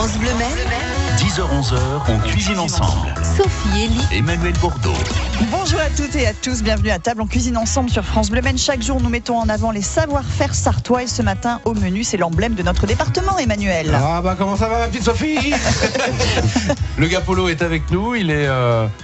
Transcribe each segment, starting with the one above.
France Bleu Maine. 10h-11h, on cuisine ensemble. Sophie, Elie, Emmanuel Bourdeau. Bonjour à toutes et à tous, bienvenue à table. On cuisine ensemble sur France Bleu Maine. Chaque jour, nous mettons en avant les savoir-faire sartois. Et ce matin, au menu, c'est l'emblème de notre département, Emmanuel. Ah bah comment ça va ma petite Sophie? Le gars Polo est avec nous, il est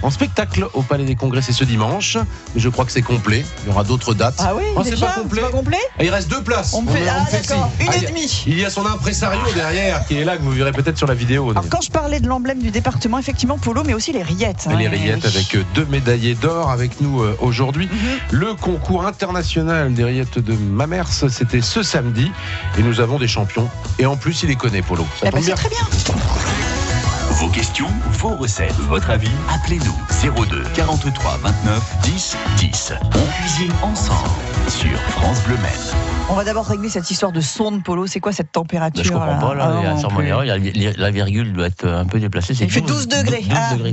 en spectacle au Palais des Congrès, c'est ce dimanche. Mais je crois que c'est complet, il y aura d'autres dates. Ah oui, c'est déjà, pas complet. c'est pas complet. Il reste 2 places. On fait d'accord, si. une et demie. Il y a son impresario derrière qui est là, que vous verrez peut-être sur la vidéo. Alors quand je parlais de l'emblème du département, effectivement Polo, mais aussi les rillettes. Les rillettes avec 2 médaillés d'or avec nous aujourd'hui. Le concours international des rillettes de Mamers, c'était ce samedi. Et nous avons des champions. Et en plus, il les connaît, Polo. Ça tombe C'est bien. très bien. Vos questions, vos recettes, votre avis, appelez-nous 02 43 29 10 10. On cuisine ensemble sur France Bleu Maine. On va d'abord régler cette histoire de sonde, Polo. C'est quoi cette température? Je comprends pas, là, Ah, il y a non sûrement plus. une erreur. La virgule doit être un peu déplacée. Il fait 12 degrés.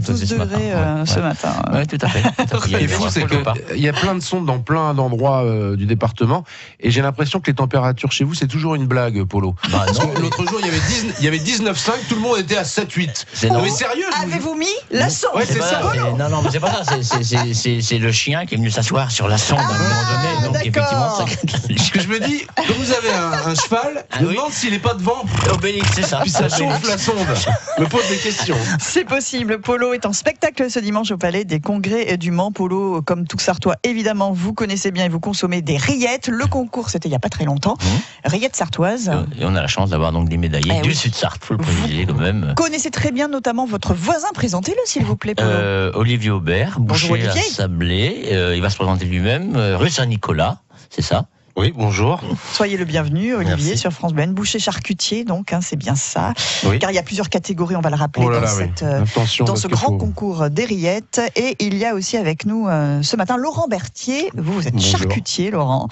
12 degrés ce matin. Oui, tout à fait. Ce qui est fou, c'est qu'il y a plein de sondes dans plein d'endroits du département. Et j'ai l'impression que les températures chez vous, c'est toujours une blague, Polo. Bah, Parce non, que l'autre jour, il y avait 19,5, tout le monde était à 7,8. C'est Non, normal. mais sérieux, je vous jure. Avez-vous mis la sonde? Ouais, c'est pas ça. ça, non, mais c'est pas ça. C'est le chien qui est venu s'asseoir sur la sonde à un moment donné. Donc, d'accord. effectivement, Ce que je me dis, quand vous avez un cheval, je me demande s'il n'est pas devant, Obélix, c'est ça. puis ça chauffe la sonde. Je me pose des questions. C'est possible. Polo est en spectacle ce dimanche au Palais des Congrès du Mans. Polo, comme tout Sartois, évidemment, vous connaissez bien et vous consommez des rillettes. Le concours, c'était il n'y a pas très longtemps. Rillettes sartoises. Et on a la chance d'avoir donc des médaillés du oui. Sud-Sarthe, faut le préciser quand même. Vous connaissez très bien notamment votre voisin. Présentez-le, s'il vous plaît, Polo. Olivier Aubert, Bonjour, boucher à Olivier. Sablé. Il va se présenter lui-même. Rue Saint-Nicolas, c'est ça? Oui, bonjour. Soyez le bienvenu, Olivier, Merci. sur France Bleu. Boucher charcutier, donc, c'est bien ça. Oui. Car il y a plusieurs catégories, on va le rappeler, Oh là dans, là, oui. Attention, dans parce ce qu'il grand faut- concours des rillettes. Et il y a aussi avec nous ce matin Laurent Berthier. Vous êtes Bonjour. charcutier, Laurent,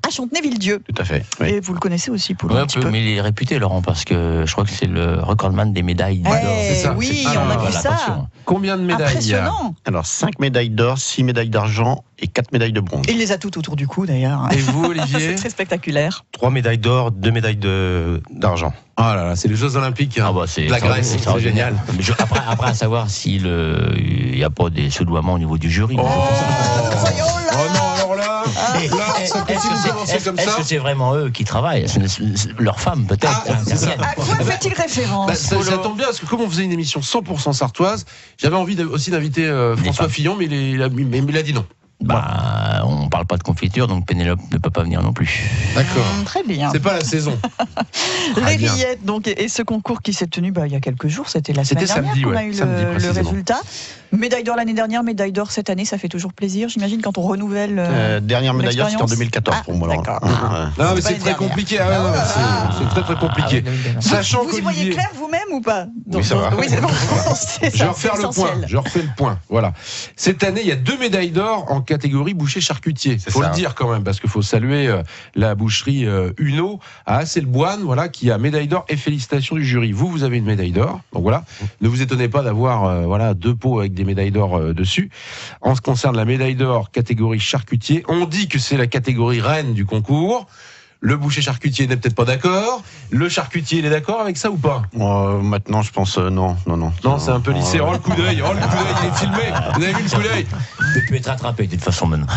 à Chantenay-Villedieu. Tout à fait. Et vous le connaissez aussi, Polo, un petit peu. Mais il est réputé, Laurent, parce que je crois que c'est le recordman des médailles d'or. Eh, c'est ça. oui, C'est- on a vu voilà, ça. attention. Combien de médailles il y a? Impressionnant. Alors 5 médailles d'or, 6 médailles d'argent et 4 médailles de bronze. Il les a toutes autour du cou, d'ailleurs. Et vous, C'est Olivier? très spectaculaire. 3 médailles d'or, 2 médailles d'argent. Ah là là, c'est les Jeux Olympiques. Hein. Ah bah c'est La Grèce, c'est génial. Mais après à savoir s'il n'y a pas des soudoiements au niveau du jury. Oh, Ça y est, oh là. oh non, alors là, Et- là, ça continue d'avancer comme Est-ce ça. que c'est vraiment eux qui travaillent? Leurs femmes peut-être Ah, c'est ça. interviennent. À quoi fait-il référence, Bah, ça Polo? tombe bien parce que comme on faisait une émission 100% sartoise, j'avais envie aussi d'inviter François femmes. Fillon, mais il a dit non. Bah, on parle pas de confiture, donc Pénélope ne peut pas venir non plus. D'accord. Très bien. C'est pas la saison. Les bien. rillettes, donc, et ce concours qui s'est tenu il y a quelques jours, c'était la semaine C'était dernière samedi, qu'on a ouais. eu Samedi, le précisément. résultat. Médaille d'or l'année dernière, médaille d'or cette année, ça fait toujours plaisir, j'imagine, quand on renouvelle. Dernière médaille d'or, c'était en l'expérience. 2014 pour moi. D'accord. Non, mais pas c'est les très dernières. compliqué. Ah, ouais, non, c'est très très compliqué. Sachant Vous y voyez qu'Olivier. clair vous-même ou pas? Oui, ça va. Oui, c'est bon. C'est Je ça, vais refaire c'est le point. essentiel. Je refais le point. Voilà. Cette année, il y a 2 médailles d'or en catégorie boucher charcutier. C'est Faut ça. le dire quand même, parce qu'il faut saluer la boucherie Uno à Asselboine, voilà, qui a médaille d'or et félicitations du jury. Vous avez une médaille d'or. Donc voilà. Ne vous étonnez pas d'avoir voilà 2 pots avec des médailles d'or dessus. En ce qui concerne la médaille d'or catégorie charcutier, on dit que c'est la catégorie reine du concours. Le boucher charcutier n'est peut-être pas d'accord. Le charcutier, il est d'accord avec ça ou pas? Maintenant, je pense non. Non, c'est un peu lissé. Oh, le coup d'œil, il est filmé. Vous avez vu le coup d'œil? Tu peux être rattrapé de toute façon maintenant.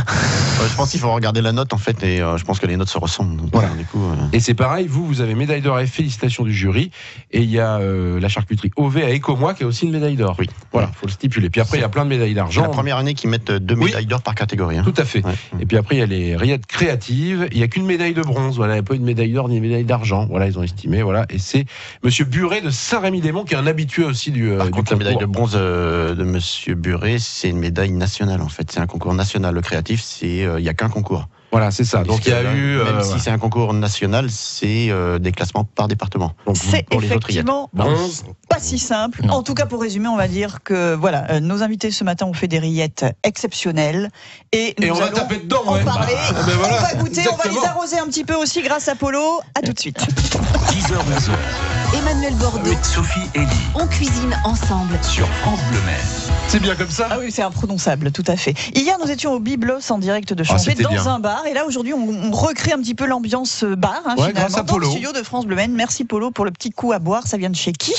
Je pense qu'il faut regarder la note en fait, et je pense que les notes se ressemblent. Donc, Voilà. du coup, Et c'est pareil, vous avez médaille d'or et félicitations du jury. Et il y a la charcuterie OV à Écomois qui a aussi une médaille d'or. Oui. Voilà, faut le stipuler. Puis après, il y a plein de médailles c'est d'argent. la première année qu'ils mettent 2 Oui. médailles d'or par catégorie. Hein. Tout à fait. Ouais. Et puis après, il y a les rillettes créatives. Il n'y a qu'une médaille de bronze. Voilà, il n'y a pas une médaille d'or ni une médaille d'argent. Voilà, ils ont estimé. Voilà. Et c'est Monsieur Buret de Saint-Rémy-des-Monts qui est un habitué aussi du Par du contre, la médaille de concours. bronze de Monsieur Buret, c'est une médaille nationale en fait. C'est un concours national. Le créatif, il n'y a qu'un concours. Voilà, c'est ça. Donc il y a eu. Même voilà. si c'est un concours national, c'est des classements par département. Donc, C'est pour les autres rillettes. effectivement Bronze. pas si simple. Non. En tout cas, pour résumer, on va dire que voilà, nos invités ce matin ont fait des rillettes exceptionnelles et nous Et on va allons taper dedans, en ouais. parler. Ben voilà, On va goûter, on va exactement. les arroser un petit peu aussi grâce à Polo. À tout de suite. 10h-11h. Emmanuel Bordeaux, Avec Sophie et Lee on cuisine ensemble. sur France Bleu Maine. C'est bien comme ça. Ah oui, c'est imprononçable, tout à fait. Hier, nous étions au Biblos en direct de Chambé, c'était dans bien. un bar. Et là, aujourd'hui, on recrée un petit peu l'ambiance bar, Ouais, finalement, grâce à dans le Polo. studio de France Bleu Maine. Merci Polo pour le petit coup à boire. Ça vient de chez qui?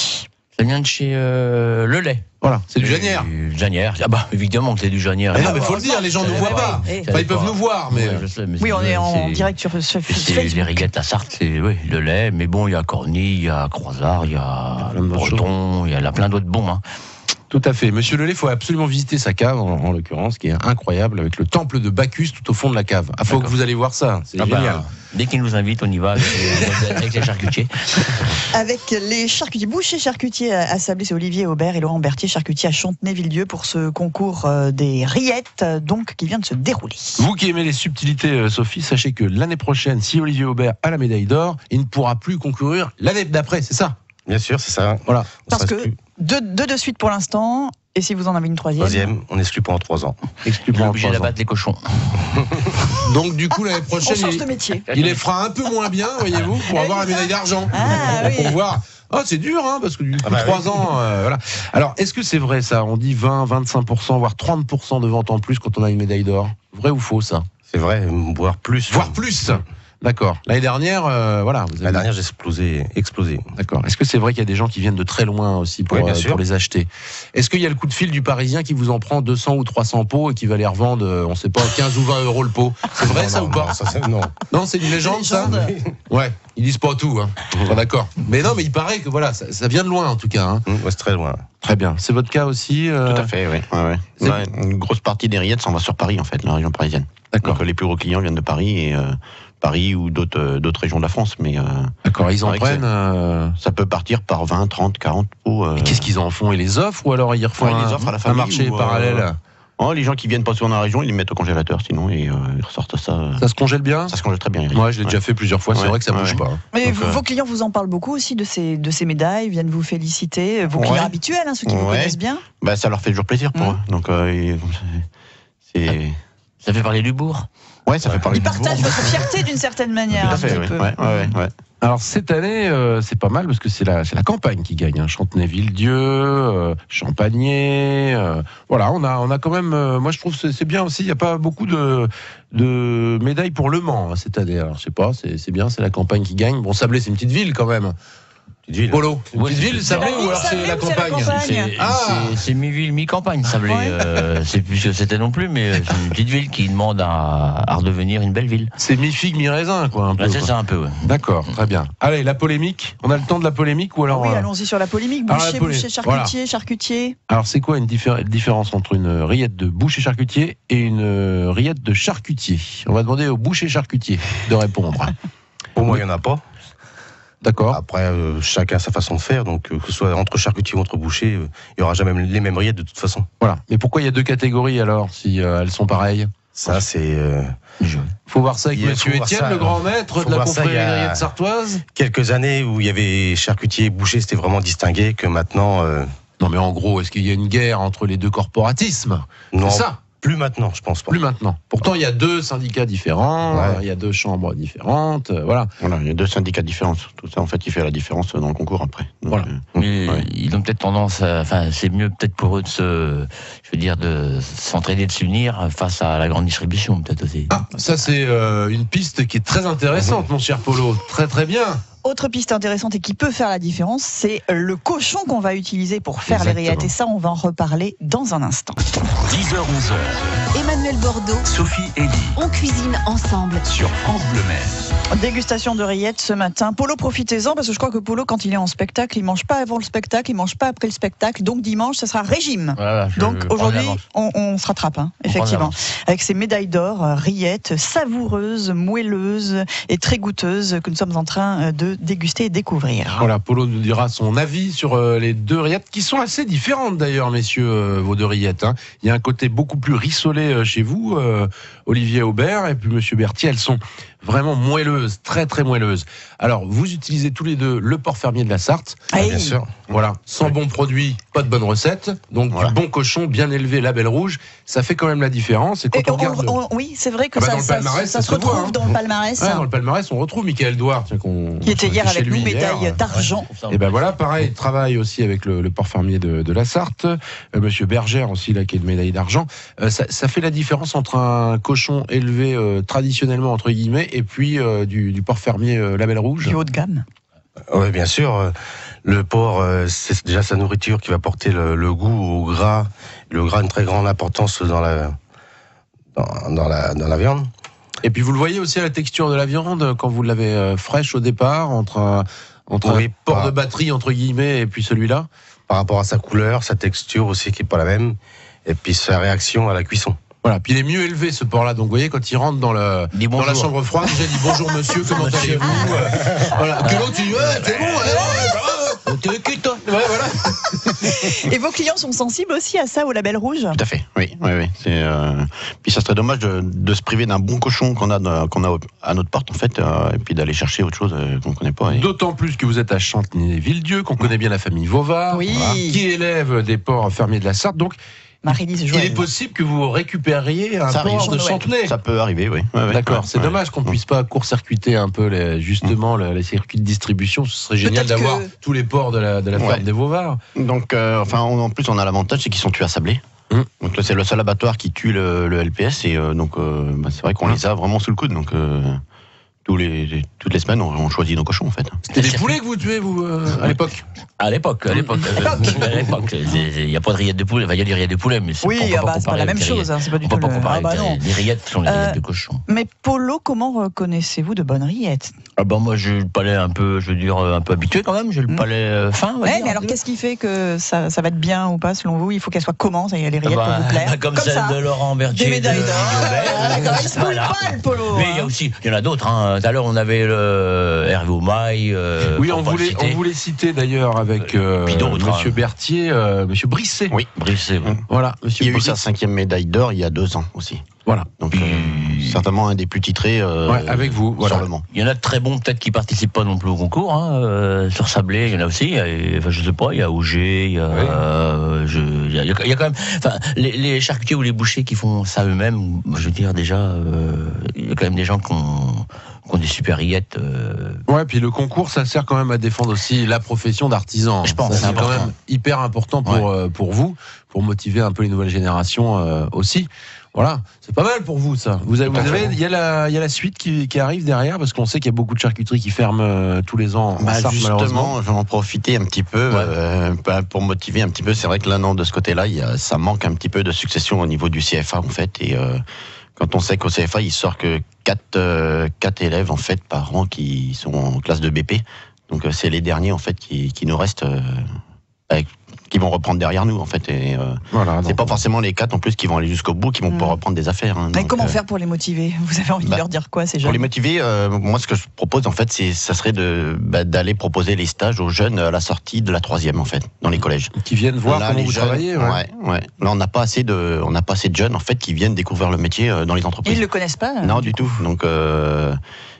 Ça vient de chez Le Lait. Voilà, c'est du Janière. Du Janière. Ah bah, évidemment que c'est du Janière. Mais non, mais faut le dire, les gens ne nous voient pas. Eh, Enfin, ils peuvent nous voir, mais. Ouais, je sais, mais Oui, on est en c'est- direct sur C'est Facebook. les rillettes à Sarthe, c'est le lait, mais bon, il y a Corny, il y a Croisard, il y a plein de bonnes Breton, il y a plein d'autres bons. Hein. Tout à fait. Monsieur Lelay, il faut absolument visiter sa cave, en l'occurrence, qui est incroyable, avec le temple de Bacchus tout au fond de la cave. Ah, faut que D'accord. vous allez voir ça. C'est Ah bah, génial. dès qu'ils nous invitent, on y va avec les charcutiers. Avec les charcutiers, bouchers charcutiers à Sablé, c'est Olivier Aubert et Laurent Berthier, charcutier à Chantenay-Villedieu pour ce concours des rillettes, donc, qui vient de se dérouler. Vous qui aimez les subtilités, Sophie, sachez que l'année prochaine, si Olivier Aubert a la médaille d'or, il ne pourra plus concourir l'année d'après, c'est ça? Bien sûr, c'est ça. Voilà. On Parce sera que exclu. deux de suite pour l'instant, et si vous en avez une troisième. On exclut pendant 3 ans. On est Explique-moi. obligé d'abattre les cochons. Donc, du coup, l'année On prochaine, change de métier. il les fera un peu moins bien, voyez-vous, pour avoir la médaille d'argent. Ah oui. Pour voir. Ah, c'est dur, hein, parce que du coup, Ah bah 3 ans, voilà. Alors, est-ce que c'est vrai, ça? On dit 20, 25%, voire 30% de vente en plus quand on a une médaille d'or. Vrai ou faux, ça? C'est vrai, voire plus. Voire plus. D'accord. L'année dernière, voilà. Vous avez... La dernière, j'ai explosé. D'accord. Est-ce que c'est vrai qu'il y a des gens qui viennent de très loin aussi pour, Oui, bien sûr. pour les acheter? Est-ce qu'il y a le coup de fil du Parisien qui vous en prend 200 ou 300 pots et qui va les revendre, on sait pas, 15 ou 20 euros le pot? C'est vrai, Non, ça non, ou pas? non, ça, non. Non, c'est une légende, ça? Ouais. Ils disent pas tout, hein. Bon, d'accord. Mais non, mais il paraît que voilà, ça vient de loin en tout cas, hein. Ouais, c'est très loin. Très bien. C'est votre cas aussi? Tout à fait, oui. C'est- Ouais, une grosse partie des rillettes s'en va sur Paris, en fait, la région parisienne. D'accord. Donc les plus gros clients viennent de Paris et Paris ou d'autres régions de la France, mais D'accord. Ils en Ouais, prennent. ça peut partir par 20, 30, 40 pots. Et qu'est-ce qu'ils en font? Ils les offrent ou alors ils refont Ouais, ils les offrent à la un famille marché ou, parallèle? Oh, les gens qui viennent pas souvent dans la région, ils les mettent au congélateur sinon et ils ressortent ça. Ça se congèle bien? Ça se congèle très bien. Moi, je l'ai déjà fait plusieurs fois. C'est Ouais, vrai que ça bouge ouais. pas. Mais Donc, vos clients vous en parlent beaucoup aussi de ces médailles, viennent vous féliciter, vos Ouais. clients habituels, hein, ceux qui vous Ouais. connaissent bien. Bah, ça leur fait toujours plaisir pour eux. Donc c'est Ça fait parler du bourg. ouais, ça fait parler Ils du partagent bourg. votre fierté d'une certaine manière. Tout à un fait, petit ouais. peu. Ouais. Alors cette année, c'est pas mal parce que c'est la campagne qui gagne. Hein. Chantenay-Villedieu, Champagné, voilà, on a quand même. Moi, je trouve que c'est bien aussi. Il n'y a pas beaucoup de médailles pour Le Mans hein, cette année. Alors je sais pas, c'est bien, c'est la campagne qui gagne. Bon, Sablé, c'est une petite ville quand même. Petite ville. Polo, une Ouais, petite c'est- ville, Sablé, la ou ville alors c'est Sablé la ou c'est la campagne? campagne C'est mi-ville, mi-campagne, Sablé. Ouais. C'est plus que c'était non plus, mais c'est une petite ville qui demande à redevenir une belle ville. C'est mi-figue, mi-raisin, quoi. Un peu, Là, c'est quoi. ça un peu, ouais. D'accord, très bien. Allez, la polémique. On a le temps de la polémique ou alors Oui, allons-y sur la polémique. Alors, Boucher, la polé- boucher, charcutier, charcutier. Alors, c'est quoi une différence entre une rillette de boucher charcutier et une rillette de charcutier? On va demander au boucher charcutier de répondre. Pour moi, il n'y en a pas. D'accord. Après, chacun a sa façon de faire. Donc, que ce soit entre charcutier ou entre boucher, il n'y aura jamais les mêmes rillettes de toute façon. Voilà. Mais pourquoi il y a deux catégories alors, si elles sont pareilles? Ça, c'est Faut voir ça avec Il faut monsieur voir Étienne, ça, le grand maître faut de la voir ça, confrérie il y a- des rillettes sartoises. quelques années où il y avait charcutier et boucher, c'était vraiment distingué. Que maintenant, Non, mais en gros, est-ce qu'il y a une guerre entre les deux corporatismes? non, C'est ça. plus maintenant, je pense pas. Plus maintenant. Pourtant, il y a deux syndicats différents, Ouais. il y a deux chambres différentes, voilà. Voilà, il y a deux syndicats différents. Tout ça, en fait, il fait la différence dans le concours après. Donc, Voilà. Mais ouais. ils ont peut-être tendance à. Enfin, c'est mieux peut-être pour eux de de s'entraider, de s'unir face à la grande distribution, peut-être aussi. Ah, ça c'est une piste qui est très intéressante, mon cher Polo. Très très bien. Autre piste intéressante et qui peut faire la différence, c'est le cochon qu'on va utiliser pour faire Exactement. les rillettes. Et ça, on va en reparler dans un instant. 10h-11h, Emmanuel Bordeaux, Sophie et Lee on cuisine ensemble. sur France Bleu Maine. Dégustation de rillettes ce matin. Polo, profitez-en parce que je crois que Polo, quand il est en spectacle, il mange pas avant le spectacle, il mange pas après le spectacle. Donc dimanche, ce sera régime. Voilà, Donc aujourd'hui, on se rattrape, hein, On effectivement, prend avec ces médailles d'or, rillettes savoureuses, moelleuses et très goûteuses que nous sommes en train de déguster et découvrir. Voilà, Polo nous dira son avis sur les deux rillettes qui sont assez différentes d'ailleurs, messieurs, vos deux rillettes. Hein. Il y a un côté beaucoup plus rissolé chez vous, Olivier Aubert et puis Monsieur Berthier, elles sont vraiment moelleuses, très très moelleuses. Alors, vous utilisez tous les deux le porc fermier de la Sarthe. Bien sûr. Voilà, sans bon produit, pas de bonne recette. Donc Voilà. du bon cochon, bien élevé, label rouge, ça fait quand même la différence. Et quand Et on regarde... oui, c'est vrai que Ah bah, ça, dans le palmarès, ça se ça se voit, retrouve hein. dans le palmarès. Ouais, dans le palmarès, on retrouve Michael Douard, tiens, Qui était hier avec nous, médaille d'argent. Et ben voilà, pareil, travaille aussi avec le porc fermier de la Sarthe. Monsieur Bergère aussi, là, qui est de médaille d'argent. Ça fait la différence entre un cochon élevé traditionnellement, entre guillemets, et puis du porc fermier label rouge. Du haut de gamme. Oui, bien sûr. Le porc, c'est déjà sa nourriture qui va porter le goût au gras. Le gras a une très grande importance dans la viande. Et puis vous le voyez aussi à la texture de la viande, quand vous l'avez fraîche au départ, entre un Oui, porc de batterie, entre guillemets, et puis celui-là. Par rapport à sa couleur, sa texture aussi qui n'est pas la même. Et puis sa réaction à la cuisson. Voilà, puis il est mieux élevé ce porc-là. Donc vous voyez, quand il rentre dans la chambre froide, déjà il dit bonjour monsieur, comment allez-vous Voilà. Que l'autre il dit c'est bon, ça va, t'es le cul toi. Ouais, voilà. Et vos clients sont sensibles aussi à ça, au label rouge? Tout à fait, oui. C'est, puis ça serait dommage de se priver d'un bon cochon qu'on a à notre porte, en fait, et puis d'aller chercher autre chose qu'on ne connaît pas. D'autant plus que vous êtes à Chantenay-Villedieu, qu'on connaît bien la famille Vauvard, Oui. qui élève des porcs fermiers de la Sarthe. Donc, Marie-Lise il Joël. est possible que vous récupériez un Ça porc arrive. de Chantenay. Ça peut arriver, oui. Ouais, D'accord, ouais, c'est ouais. dommage qu'on puisse pas court-circuiter un peu les circuits de distribution. Ce serait génial Peut-être d'avoir que- tous les porcs de la ferme Ouais. des Vauvards. Donc, en plus, on a l'avantage, c'est qu'ils sont tués à Sablé. Donc là, c'est le seul abattoir qui tue le LPS, et c'est vrai qu'on les a vraiment sous le coude. Donc, toutes les semaines, on choisit nos cochons, en fait. C'était des poulets que vous tuez, vous, à l'époque? À l'époque. Il n'y a pas de rillettes de poulet. Il y a des rillettes de poulet, mais Oui, on peut c'est pas comparer la même avec les chose. rillettes. C'est pas du On tout peut pas le- comparer Ah bah avec non. les rillettes sont les rillettes de cochon. Mais Polo, comment reconnaissez-vous de bonnes rillettes? Ah ben moi j'ai le palais un peu, je veux dire, un peu habitué quand même. J'ai le palais fin. on va Ouais, dire, mais un alors peu. qu'est-ce qui fait que ça va être bien ou pas selon vous? Il faut qu'elles soient comment, ça y est, les rillettes pour vous plaire? Comme celle ça. de Laurent Berthier. Des médailles d'or. Ah, d'accord, il se mouille Voilà. pas, le Polo. Mais il y a aussi, il y en a d'autres. Hein. Tout à l'heure on avait le Hervé Oumaille. Oui, pour on pas le voulait citer. citer d'ailleurs avec Puis d'autres, Monsieur hein. Berthier, Monsieur Brisset. Oui. Brissé, oui. Voilà, Il y Monsieur a eu Brisset. sa 5e médaille d'or il y a 2 ans aussi. Voilà. Donc, certainement un des plus titrés Ouais, avec vous, voilà. sur le Mans. Il y en a de très bons peut-être qui participent pas non plus au concours. Hein. Sur Sablé, il y en a aussi. Enfin, je sais pas, il y a Auger, il y a, il y a quand même. Enfin, les charcutiers ou les bouchers qui font ça eux-mêmes. Je veux dire déjà, il y a quand même des gens qui ont des super rillettes. Ouais, puis le concours, ça sert quand même à défendre aussi la profession d'artisan. Je pense, Ça, c'est c'est quand important. même hyper important pour vous, pour motiver un peu les nouvelles générations aussi. Voilà, c'est pas mal pour vous ça. Il y a la suite qui arrive derrière, parce qu'on sait qu'il y a beaucoup de charcuteries qui ferment tous les ans. en Sarthe, malheureusement. Justement, je vais en profiter un petit peu pour motiver un petit peu. C'est vrai que là, non, de ce côté-là, ça manque un petit peu de succession au niveau du CFA, en fait. Et quand on sait qu'au CFA, il sort que 4 élèves, en fait, par an qui sont en classe de BP. Donc, c'est les derniers, en fait, qui nous restent, qui vont reprendre derrière nous, en fait. Et Voilà, c'est donc, pas forcément les 4 en plus qui vont aller jusqu'au bout, qui vont pouvoir reprendre des affaires. Hein. Mais Donc, comment faire pour les motiver? Vous avez envie de leur dire quoi, ces pour jeunes? les motiver, moi, ce que je propose, en fait, ça serait d'aller proposer les stages aux jeunes à la sortie de la 3e, en fait, dans les collèges. qui viennent voir Là, comment les vous jeunes, travaillez. Ouais. ouais. Là, on n'a pas assez de jeunes, en fait, qui viennent découvrir le métier dans les entreprises. Ils le connaissent pas? Non, du tout. Donc,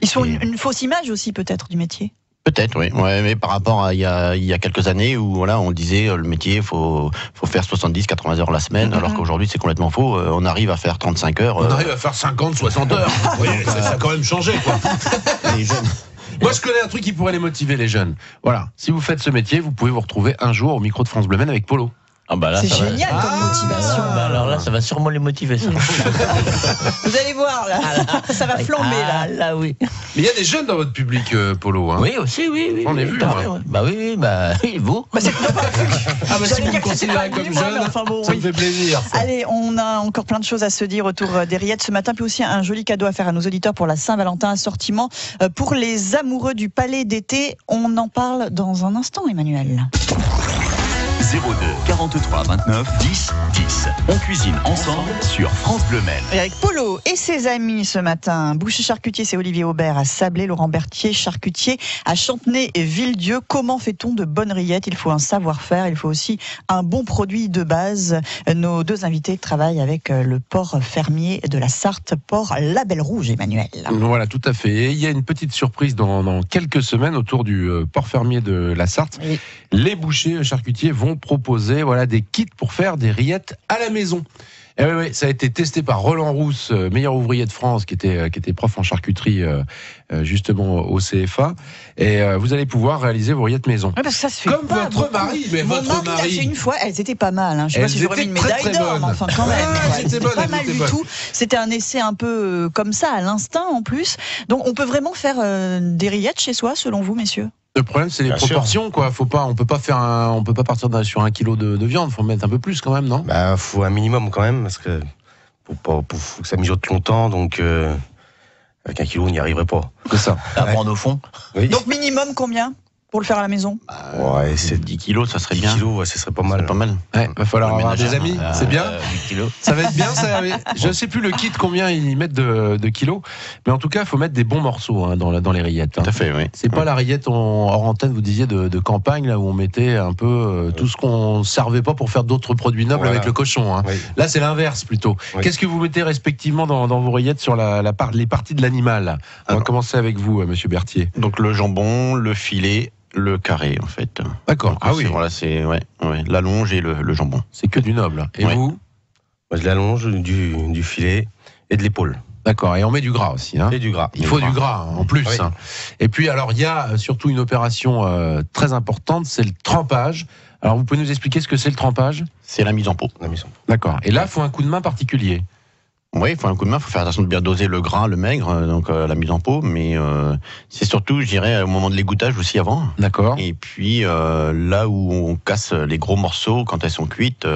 Ils sont et- une fausse image aussi, peut-être, du métier. peut-être, oui. Ouais, mais par rapport à il y a quelques années où voilà, on disait le métier, faut faire 70-80 heures la semaine, alors qu'aujourd'hui c'est complètement faux. On arrive à faire 35 heures. On arrive à faire 50-60 heures. Vous voyez, ça a quand même changé, quoi. les jeunes. Moi, je connais un truc qui pourrait les motiver, les jeunes. Voilà. Si vous faites ce métier, vous pouvez vous retrouver un jour au micro de France Bleu Maine avec Polo. Ah bah là, C'est ça va- génial comme motivation. Bah alors là, ça va sûrement les motiver, ça. Vous allez voir, là. Ça va flamber, Ah, là. là, oui. Mais il y a des jeunes dans votre public, Polo. Hein. Oui, aussi, oui. J'en ai vu, T'as moi. raison, ouais. Bah oui, oui, vous. Bah, c'est non, pas- Ah, bah, si J'allais vous me dire que c'est considérez pas comme lui, moi, jeune, mais enfin bon, ça oui. me fait plaisir. ça. Allez, on a encore plein de choses à se dire autour des rillettes ce matin, puis aussi un joli cadeau à faire à nos auditeurs pour la Saint-Valentin, assortiment pour les amoureux du palais d'été. On en parle dans un instant, Emmanuel. 02 43 29 10 10. On cuisine ensemble sur France Bleu Maine. Et avec Polo et ses amis ce matin. Boucher charcutier, c'est Olivier Aubert à Sablé, Laurent Berthier, charcutier à Chantenay et Villedieu. Comment fait-on de bonnes rillettes? Il faut un savoir-faire, il faut aussi un bon produit de base. Nos deux invités travaillent avec le port fermier de la Sarthe, port Label Rouge, Emmanuel. Voilà, tout à fait. Et il y a une petite surprise dans quelques semaines autour du port fermier de la Sarthe. Oui. Les bouchers charcutiers vont proposer des kits pour faire des rillettes à la maison. Et oui, ça a été testé par Roland Rousse, meilleur ouvrier de France, qui était prof en charcuterie justement au CFA. Et vous allez pouvoir réaliser vos rillettes maison. Oui, parce que ça se fait comme pas votre beaucoup. mari, mais Mon votre mari l'a fait mari. une fois, elles étaient pas mal. Je sais pas si j'aurais mis une médaille d'or, mais enfin quand même. C'était bonne, pas mal c'était du bonne. tout. C'était un essai un peu comme ça, à l'instinct en plus. Donc on peut vraiment faire des rillettes chez soi, selon vous, messieurs? Le problème, c'est les Bien sûr. proportions, quoi. On peut pas partir sur 1 kilo de viande. Faut mettre un peu plus, quand même, non? Bah, faut un minimum quand même, parce que faut que ça mijote longtemps, donc avec 1 kilo, on n'y arriverait pas. C'est ça. À prendre au fond. Oui. Donc minimum combien pour le faire à la maison? Ouais, c'est 10 kilos, ça serait 10 bien. kilos, ouais, ce serait pas C'est mal. pas mal. Ouais, va falloir Pour le avoir des ménagère, amis. C'est bien. 10 kilos. Ça va être bien, ça. Je sais plus le kit combien ils mettent de kilos, mais en tout cas, il faut mettre des bons morceaux dans les rillettes. Tout à fait, oui. C'est pas la rillette hors antenne, vous disiez, de campagne, là où on mettait un peu tout ce qu'on servait pas pour faire d'autres produits nobles Voilà. avec le cochon. Hein. Oui. Là, c'est l'inverse plutôt. Oui. Qu'est-ce que vous mettez respectivement dans vos rillettes sur les parties de l'animal? On va Alors. commencer avec vous, monsieur Berthier. Donc le jambon, le filet, le carré, en fait. D'accord. Donc, Ah oui, Voilà, c'est la longe et le jambon. c'est que du noble. Et Ouais. vous? Moi, je l'allonge du filet et de l'épaule. D'accord. Et on met du gras aussi. Hein. Et du gras. Il faut du gras en plus. Oui. Hein. Et puis alors il y a surtout une opération très importante, c'est le trempage. Alors vous pouvez nous expliquer ce que c'est le trempage? C'est la mise en pot. On a mis son- D'accord. Et là il faut un coup de main particulier. Oui, il faut un coup de main, il faut faire attention de bien doser le gras, le maigre, donc la mise en pot, mais c'est surtout, je dirais, au moment de l'égouttage aussi avant. D'accord. Et puis là où on casse les gros morceaux quand elles sont cuites,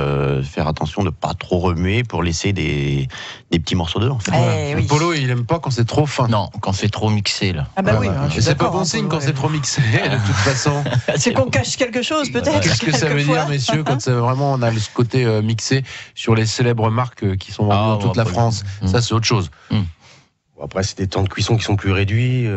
faire attention de ne pas trop remuer pour laisser des petits morceaux d'œufs. En fait. Eh oui. Polo il aime pas quand c'est trop fin. Non, quand c'est trop mixé, là. Ah bah oui, Voilà. je suis Et c'est pas d'accord, bon hein, signe Polo, quand c'est trop mixé de toute façon. C'est qu'on cache quelque chose, peut-être. Qu'est-ce que ça veut quelquefois. dire, messieurs, quand c'est vraiment on a ce côté mixé sur les célèbres marques qui sont vendues Ah, dans toute on va la pas France? le- Ça c'est autre chose. Bon, après, c'est des temps de cuisson qui sont plus réduits.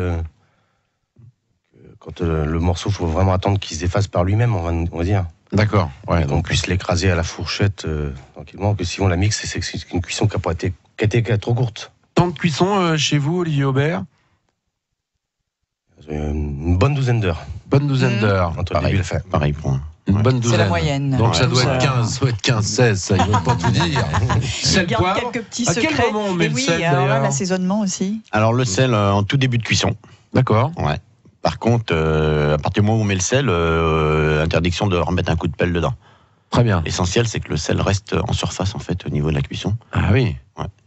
Quand le morceau, il faut vraiment attendre qu'il se déface par lui-même, on va dire. D'accord. Ouais, Et qu'on puisse l'écraser à la fourchette tranquillement, que si on la mixe, c'est une cuisson qui a été trop courte. Temps de cuisson chez vous, Olivier Aubert? Une bonne douzaine d'heures. Bonne douzaine d'heures. Entre le début et la fin. Pareil pour Une Ouais. bonne douzaine. C'est la moyenne. Donc ça Ouais, doit être ça. 15, ça doit être 15, 16, ça, ils vont pas tout dire. Il Sel, garde poivre. quelques petits À quel secrets. moment on met Et le oui, sel, alors là, d'ailleurs l'assaisonnement aussi. Alors le sel en tout début de cuisson. D'accord. Ouais. Par contre, à partir du moment où on met le sel, interdiction de remettre un coup de pelle dedans. Très bien. L'essentiel, c'est que le sel reste en surface en fait au niveau de la cuisson. Ah oui,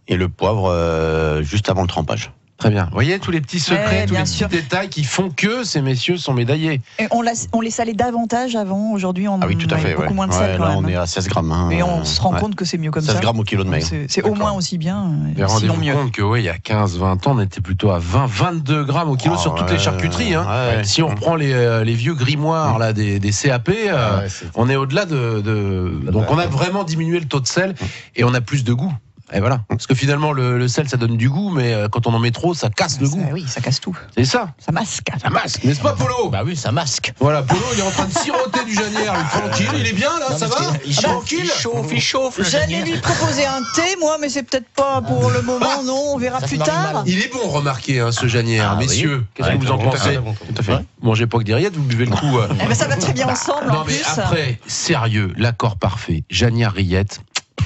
Et le poivre juste avant le trempage. très bien. Vous voyez tous les petits secrets, Ouais, tous les bien petits sûr. détails qui font que ces messieurs sont médaillés. Et on les salait davantage avant. Aujourd'hui, on Ah oui, tout à a fait. beaucoup ouais. moins de Ouais, sel là, quand on même. est à 16 grammes. Hein, Et on se rend ouais. compte que c'est mieux comme 16 ça. grammes au kilo de Donc maigre. c'est au moins aussi bien, Mais sinon rendez-vous mieux. compte que il y a 15-20 ans, on était plutôt à 20-22 grammes au kilo Ah sur toutes les ouais, charcuteries. Hein. ouais. Si on reprend les vieux grimoires là, des CAP, Ah ouais, c'est- on est au-delà de... Donc on a vraiment diminué le taux de sel et on a plus de goût. Et voilà. Parce que finalement, le sel, ça donne du goût, mais quand on en met trop, ça casse le goût. Oui, ça casse tout. C'est ça. Ça masque. Ça masque, n'est-ce pas, Polo? Bah oui, ça masque. Voilà, Polo, il est en train de siroter du Janière, lui, tranquille, il est bien là, ça va? Tranquille. Il chauffe. le J'allais Janière. lui proposer un thé, moi, mais c'est peut-être pas pour le moment, non, on verra Ça se plus marie tard. mal. Il est bon, remarquez, hein, ce Janière. Ah oui. Messieurs, qu'est-ce Ouais, que vous en Tout à fait, pensez? tout à fait. Ouais. Mangez pas que des rillettes, vous buvez le coup. Eh ben, ça va très bien ensemble en Non, mais plus. après, sérieux, l'accord parfait. Janière rillette.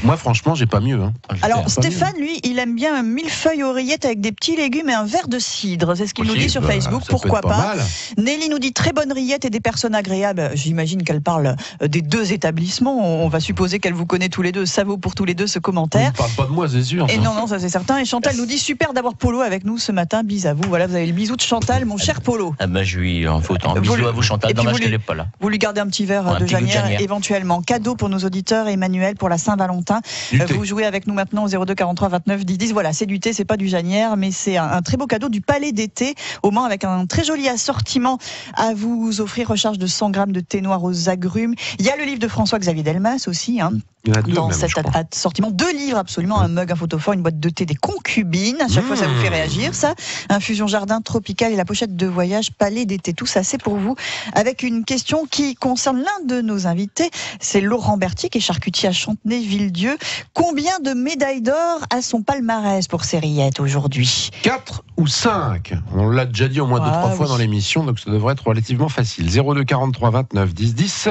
Moi, franchement, j'ai pas mieux. Hein. Alors pas Stéphane, lui, il aime bien un millefeuille aux rillettes avec des petits légumes et un verre de cidre. C'est ce qu'il nous dit sur Bah, Facebook. ça peut Pourquoi être pas, mal. Nelly nous dit très bonne rillette et des personnes agréables. J'imagine qu'elle parle des deux établissements. On va supposer qu'elle vous connaît tous les deux. Ça vaut pour tous les deux ce On commentaire. ne parle pas de moi, c'est sûr. Et non, ça c'est certain. Et Chantal nous dit super d'avoir Polo avec nous ce matin. Bis à vous. Voilà, vous avez le bisou de Chantal, mon cher Polo. Ah bah je lui en faut autant. Vous Bisous lui- à vous Chantal, et puis dommage vous lui- qu'elle n'est pas là. Vous lui gardez un petit verre Ouais, un de petit goût de Janière Janière. éventuellement. Cadeau pour nos auditeurs, Emmanuel, pour la Saint-Valentin. Saint-Valentin. Du thé. Vous jouez avec nous maintenant au 02 43 29 10 10. Voilà, c'est du thé, c'est pas du Janière, mais c'est un très beau cadeau du Palais d'été au Mans avec un très joli assortiment à vous offrir. Recharge de 100 grammes de thé noir aux agrumes. Il y a le livre de François-Xavier Delmas aussi, hein. Il y en a deux Dans même, cet je crois. assortiment, 2 livres absolument, un mug, un photophore, une boîte de thé des concubines. À chaque fois, ça vous fait réagir, ça. Infusion jardin tropical et la pochette de voyage Palais d'été. Tout ça, c'est pour vous. Avec une question qui concerne l'un de nos invités. C'est Laurent Berthier, qui est charcutier à Chantenay-Villedieu. Combien de médailles d'or a son palmarès pour ses rillettes aujourd'hui? 4 ou 5. On l'a déjà dit au moins 2-3 fois dans l'émission, donc ça devrait être relativement facile. 02 43 29 10 10.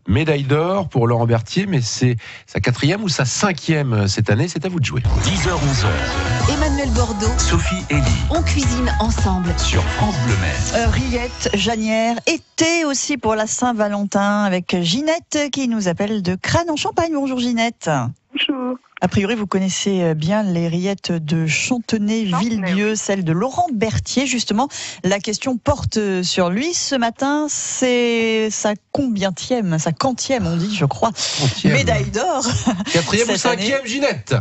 Médaille d'or pour Laurent Berthier, mais c'est sa 4e ou sa 5e cette année. C'est à vous de jouer. 10h-11h, Emmanuel Bordeaux, Sophie Elie on cuisine ensemble. sur France Bleu Maine. Rillettes, Janière, été aussi pour la Saint-Valentin avec Ginette qui nous appelle de Crâne en Champagne. Bonjour Ginette. Bonjour. A priori, vous connaissez bien les rillettes de Chantenay-Villedieu, celle de Laurent Berthier. Justement, la question porte sur lui. Ce matin, c'est sa combientième, sa quantième, on dit, je crois, médaille d'or. 4e ou cette année. 5e, Ginette?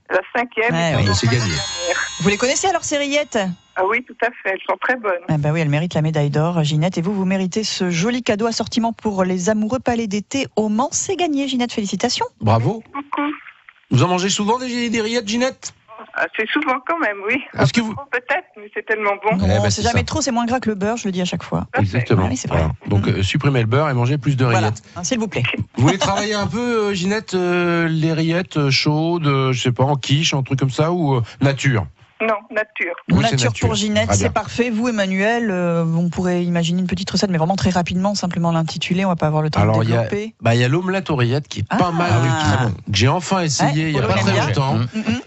La 5e. Ouais, ils oui. sont C'est pas gagné. dernières. Vous les connaissez alors, ces rillettes? Ah oui, tout à fait. Elles sont très bonnes. Ah bah oui, elle mérite la médaille d'or, Ginette. Et vous méritez ce joli cadeau assortiment pour les amoureux Palais d'été au Mans. C'est gagné, Ginette. Félicitations. Bravo. Beaucoup. Vous en mangez souvent des rillettes, Ginette? C'est souvent quand même, oui. Est-ce que vous... Peut-être, mais c'est tellement bon. Non, ben, c'est c'est jamais ça. trop, c'est moins gras que le beurre, je le dis à chaque fois. Exactement. Ah oui, c'est vrai. Voilà. Donc, supprimez le beurre et mangez plus de Voilà, rillettes. s'il vous plaît. Vous voulez travailler un peu, Ginette, les rillettes chaudes, je sais pas, en quiche, en truc comme ça, ou nature? Non, nature. Oui, c'est Nature nature. pour Ginette, Très bien. c'est parfait. Vous, Emmanuel, on pourrait imaginer une petite recette, mais vraiment très rapidement, simplement l'intituler. On va pas avoir le temps Alors, de il y a, développer. y a l'omelette aux rillettes qui est pas mal, Ah oui, très bon. Que j'ai enfin essayé il y a Polo pas aime très bien. longtemps.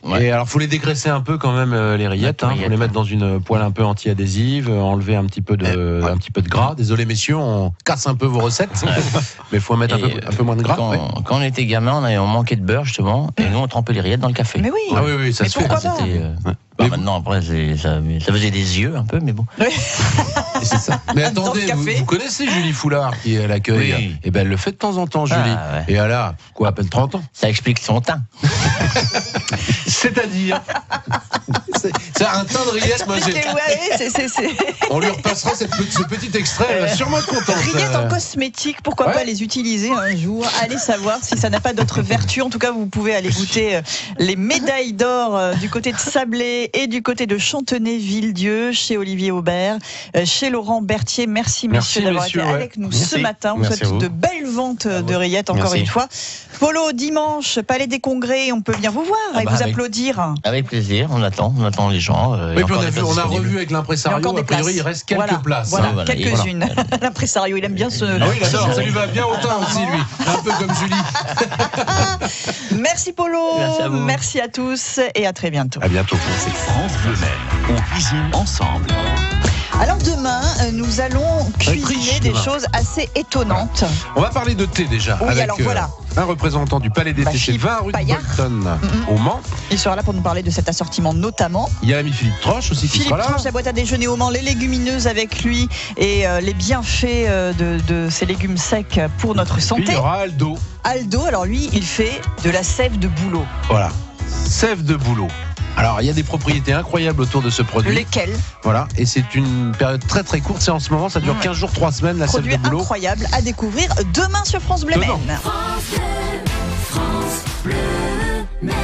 Ouais. Et alors, faut les dégraisser un peu quand même, les rillettes. Faut les mettre dans une poêle un peu anti-adhésive, enlever un petit peu de gras. Désolé, messieurs, on casse un peu vos recettes. Mais il faut mettre un peu moins de gras. Quand, Ouais. quand on était gamin, on manquait de beurre justement, et nous on trempait les rillettes dans le café. Mais oui. Ah oui, ça Mais se fait. pourquoi pas C'était, Mais maintenant après ça faisait des yeux un peu, mais bon. C'est ça. Mais Dans attendez, le vous café. connaissez Julie Foulard qui est à l'accueil? Oui. Et ben elle le fait de temps en temps, Julie. Ah, ouais. Et elle a quoi, à peine 30 ans? Ça explique son teint. C'est-à-dire c'est un teint de rillettes. Moi, j'ai- C'est on lui repassera ce petit extrait. Elle va sûrement être contente. rillettes en cosmétique, pourquoi Ouais. pas les utiliser un jour. Allez savoir si ça n'a pas d'autres vertus. En tout cas, vous pouvez aller goûter les médailles d'or du côté de Sablé et du côté de Chantenay-Villedieu, chez Olivier Aubert, chez Laurent Berthier. Merci messieurs d'avoir été messieurs, ouais. avec nous Merci. ce matin. On vous Merci souhaite à vous. de belles ventes de rillettes encore Merci. une fois. Polo, dimanche, Palais des Congrès, on peut bien vous voir et bah, vous avec- applaudir. Avec plaisir, on attend les gens. il y Oui, a puis encore des places on a disponibles. revu avec Il y a l'impresario. encore des A priori, places. il reste quelques Voilà, places. Voilà, Ah, voilà, quelques-unes. L'impresario, il aime bien ce. Ah oui, il adore, ça lui va bien autant aussi, lui. Un peu comme Julie. Merci Polo, Merci à vous. merci à tous et à très bientôt. À bientôt. C'est France Bleu Maine. On cuisine ensemble. Alors demain, nous allons cuisiner riche, des demain. choses assez étonnantes. On va parler de thé déjà. Oui, avec alors voilà. un représentant du Palais d'été, c'est Philippe 20 rue de Paillard. Bolton, au Mans. Il sera là pour nous parler de cet assortiment notamment. Il y a l'ami Philippe Troche aussi qui Philippe sera là. Tranche, la boîte à déjeuner au Mans, les légumineuses avec lui et les bienfaits de ces légumes secs pour notre Puis santé. il y aura Aldo. Aldo, alors lui, il fait de la sève de bouleau. Voilà. Sève de bouleau. Alors, il y a des propriétés incroyables autour de ce produit. Lesquels? Voilà. Et c'est une période très très courte. C'est en ce moment, ça dure 15 jours, 3 semaines, la sève Produit de bouleau. incroyable à découvrir demain sur France Bleu Demain. Maine. France Bleu, France Bleu, Maine.